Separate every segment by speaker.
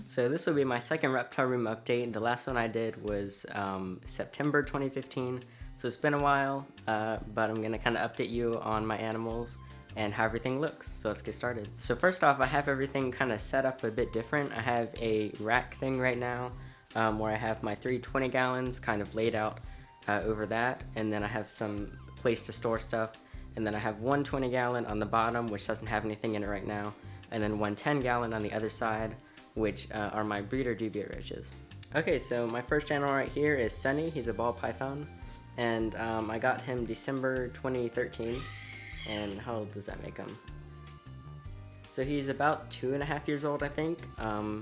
Speaker 1: So this will be my second reptile room update. The last one I did was September 2015, so it's been a while, but I'm going to kind of update you on my animals and how everything looks. So let's get started. So first off, I have everything kind of set up a bit different. I have a rack thing right now where I have my 3 20 gallons kind of laid out over that, and then I have some place to store stuff, and then I have 1 20 gallon on the bottom, which doesn't have anything in it right now, and then 1 10 gallon on the other side, which are my breeder dubia roaches. Okay, so my first animal right here is Sunny. He's a ball python, and I got him December 2013, and how old does that make him? So he's about 2.5 years old, I think,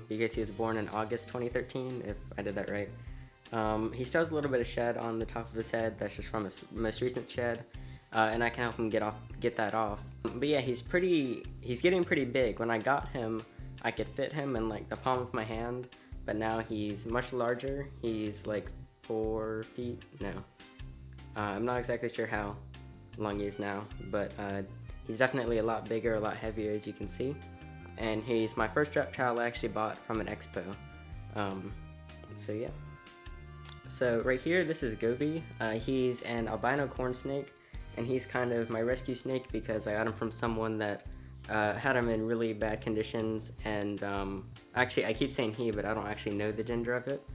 Speaker 1: because he was born in August 2013, if I did that right. He still has a little bit of shed on the top of his head. That's just from his most recent shed, and I can help him get that off. But yeah, he's getting pretty big. When I got him, I could fit him in like the palm of my hand, but now he's much larger. He's like 4 feet. No, I'm not exactly sure how long he is now, but he's definitely a lot bigger, a lot heavier, as you can see. And he's my first reptile I actually bought from an expo. So yeah. So right here, this is Gobi. He's an albino corn snake, and he's kind of my rescue snake because I got him from someone that had him in really bad conditions, and actually I keep saying he, but I don't actually know the gender of it.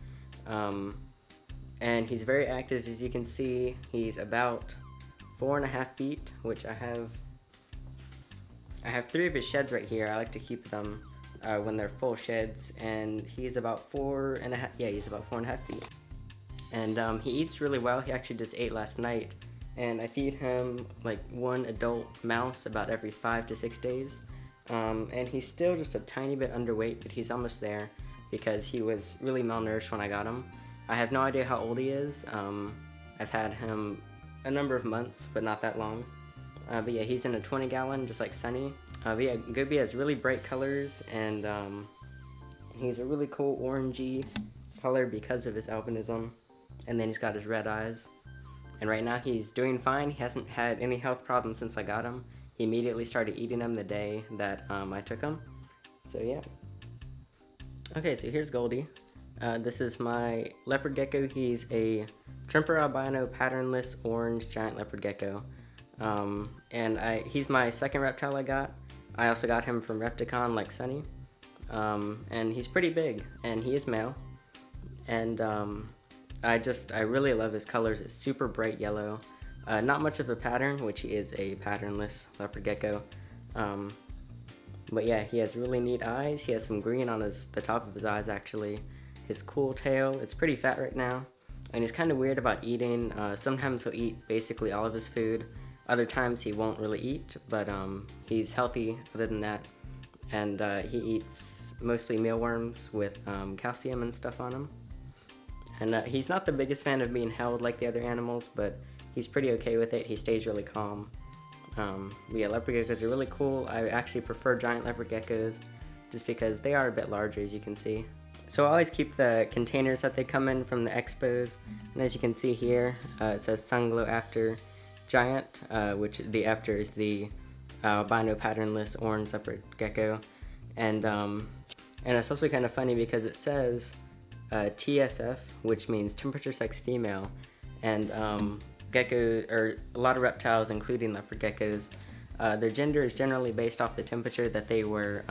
Speaker 1: And he's very active, as you can see. He's about 4.5 feet, which I have 3 of his sheds right here. I like to keep them when they're full sheds, and he's about 4.5. Yeah, he's about 4.5 feet, and he eats really well. He actually just ate last night. And I feed him like 1 adult mouse about every 5 to 6 days. And he's still just a tiny bit underweight, but he's almost there because he was really malnourished when I got him. I have no idea how old he is. I've had him a number of months, but not that long. But yeah, he's in a 20 gallon, just like Sunny. But yeah, Gobi has really bright colors, and he's a really cool orangey color because of his albinism. And then he's got his red eyes. And right now he's doing fine. He hasn't had any health problems since I got him. He immediately started eating them the day that I took him. So yeah. Okay, so here's Goldie. This is my leopard gecko. He's a Trimper albino patternless orange giant leopard gecko. And he's my second reptile I got. I also got him from Repticon like Sunny. And he's pretty big, and he is male. And I really love his colors. It's super bright yellow. Not much of a pattern, which he is a patternless leopard gecko. But yeah, he has really neat eyes. He has some green on the top of his eyes, actually. His cool tail, it's pretty fat right now. And he's kind of weird about eating. Sometimes he'll eat basically all of his food. Other times he won't really eat, but he's healthy other than that. And he eats mostly mealworms with calcium and stuff on him. And he's not the biggest fan of being held like the other animals, but he's pretty okay with it. He stays really calm. But yeah, leopard geckos are really cool. I actually prefer giant leopard geckos just because they are a bit larger, as you can see. So I always keep the containers that they come in from the expos. And as you can see here, it says Sunglow After Giant, which the After is the albino patternless orange leopard gecko. And it's also kind of funny because it says TSF, which means temperature sex female, and geckos, or a lot of reptiles, including leopard geckos, their gender is generally based off the temperature that they were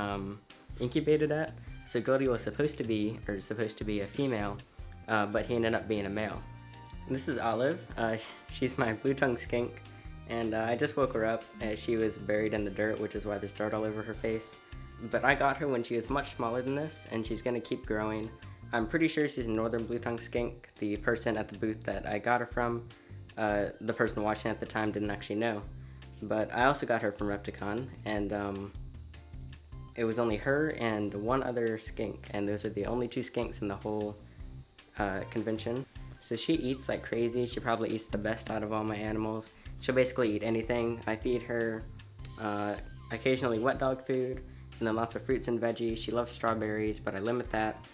Speaker 1: incubated at. So Goldie was supposed to be a female, but he ended up being a male. And this is Olive. She's my blue-tongued skink, and I just woke her up as she was buried in the dirt, which is why there's dirt all over her face. But I got her when she was much smaller than this, and she's gonna keep growing. I'm pretty sure she's a northern blue-tongued skink. The person at the booth that I got her from, the person watching at the time didn't actually know. But I also got her from Repticon, and it was only her and 1 other skink, and those are the only 2 skinks in the whole convention. So she eats like crazy. She probably eats the best out of all my animals. She'll basically eat anything. I feed her occasionally wet dog food, and then lots of fruits and veggies. She loves strawberries, but I limit that.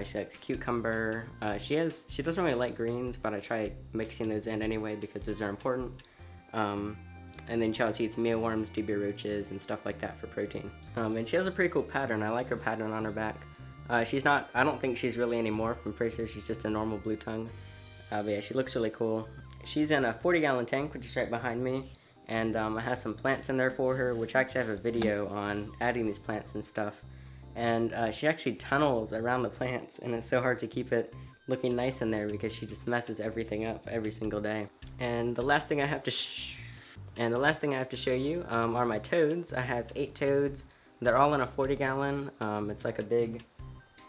Speaker 1: She likes cucumber. She doesn't really like greens, but I try mixing those in anyway because those are important. And then she also eats mealworms, dubia roaches, and stuff like that for protein. And she has a pretty cool pattern. I like her pattern on her back. She's not, I don't think she's really any morph. I'm pretty sure she's just a normal blue tongue. But yeah, she looks really cool. She's in a 40-gallon tank, which is right behind me. And I have some plants in there for her, which I actually have a video on adding these plants and stuff. And she actually tunnels around the plants, and it's so hard to keep it looking nice in there because she just messes everything up every single day. And the last thing I have to show you are my toads. I have 8 toads. They're all in a 40-gallon. It's like a big,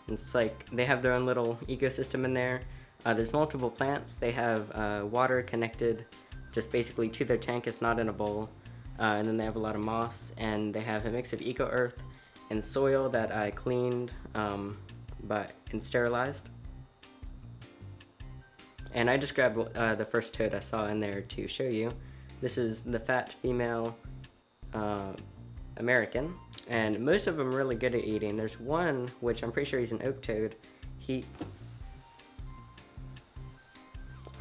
Speaker 1: it's like they have their own little ecosystem in there. There's multiple plants. They have water connected just basically to their tank. It's not in a bowl. And then they have a lot of moss, and they have a mix of eco earth and soil that I cleaned and sterilized. And I just grabbed the first toad I saw in there to show you. This is the fat female American, and most of them are really good at eating. There's one, which I'm pretty sure he's an oak toad. Okay,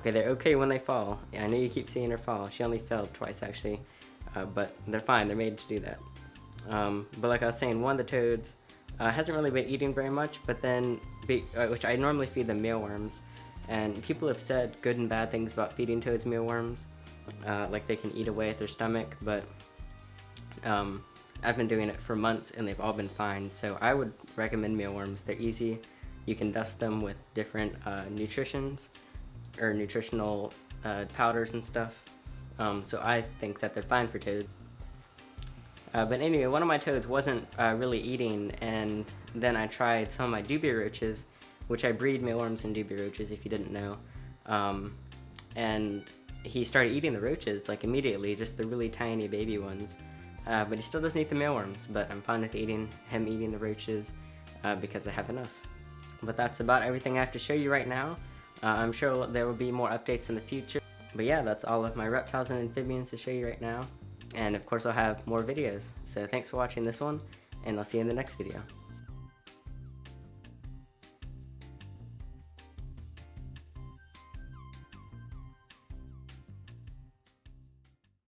Speaker 1: they're okay when they fall. Yeah, I know you keep seeing her fall. She only fell twice actually, but they're fine. They're made to do that. But like I was saying, one of the toads hasn't really been eating very much, but then, which I normally feed them mealworms, and people have said good and bad things about feeding toads mealworms, like they can eat away at their stomach, but I've been doing it for months and they've all been fine, so I would recommend mealworms. They're easy. You can dust them with different nutritional powders and stuff, so I think that they're fine for toads. But anyway, one of my toads wasn't really eating, and then I tried some of my dubia roaches, which I breed mealworms and dubia roaches if you didn't know, and he started eating the roaches like immediately, just the really tiny baby ones, but he still doesn't eat the mealworms, but I'm fine with him eating the roaches because I have enough. But that's about everything I have to show you right now. I'm sure there will be more updates in the future, but yeah, that's all of my reptiles and amphibians to show you right now. And of course I'll have more videos. So thanks for watching this one, and I'll see you in the next video.